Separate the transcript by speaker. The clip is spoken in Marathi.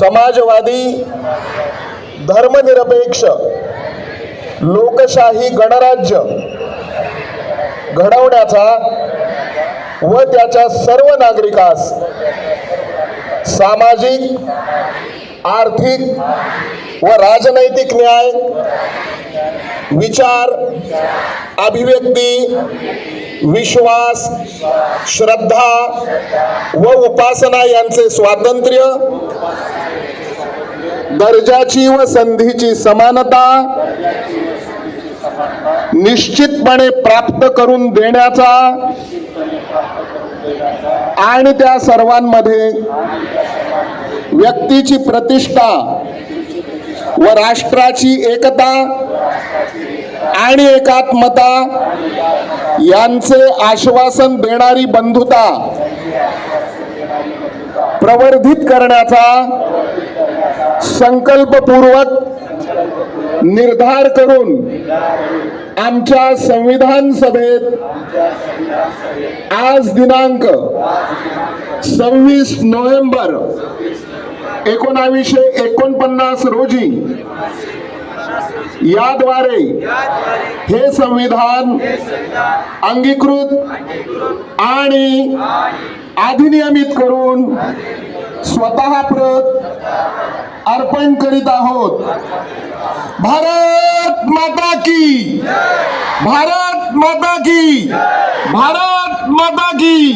Speaker 1: समाजवादी, धर्मनिरपेक्ष, लोकशाही गणराज्य घडवण्याचा व त्याच्या सर्व नागरिकास सामाजिक, आर्थिक व राजनैतिक न्याय, विचार, अभिव्यक्ती, विश्वास, श्रद्धा व उपासना यांचे स्वातंत्र्य, दर्जाची व संधीची समानता निश्चितपणे प्राप्त करून देण्याचा आणि त्या सर्वांमध्ये व्यक्तीची प्रतिष्ठा व राष्ट्राची एकता आणि एकात्मता यांचे आश्वासन देणारी बंधुता प्रवर्धित करण्याचा संकल्पपूर्वक निर्धार करून आमच्या संविधान सभेत आज दिनांक 26 नोव्हेंबर 1949 रोजी याद्वारे हे संविधान अंगीकृत आणि अधिनियमित करून स्वतः प्रत अर्पण करीत आहोत। भारत माता की, भारत माता की, भारत माता की।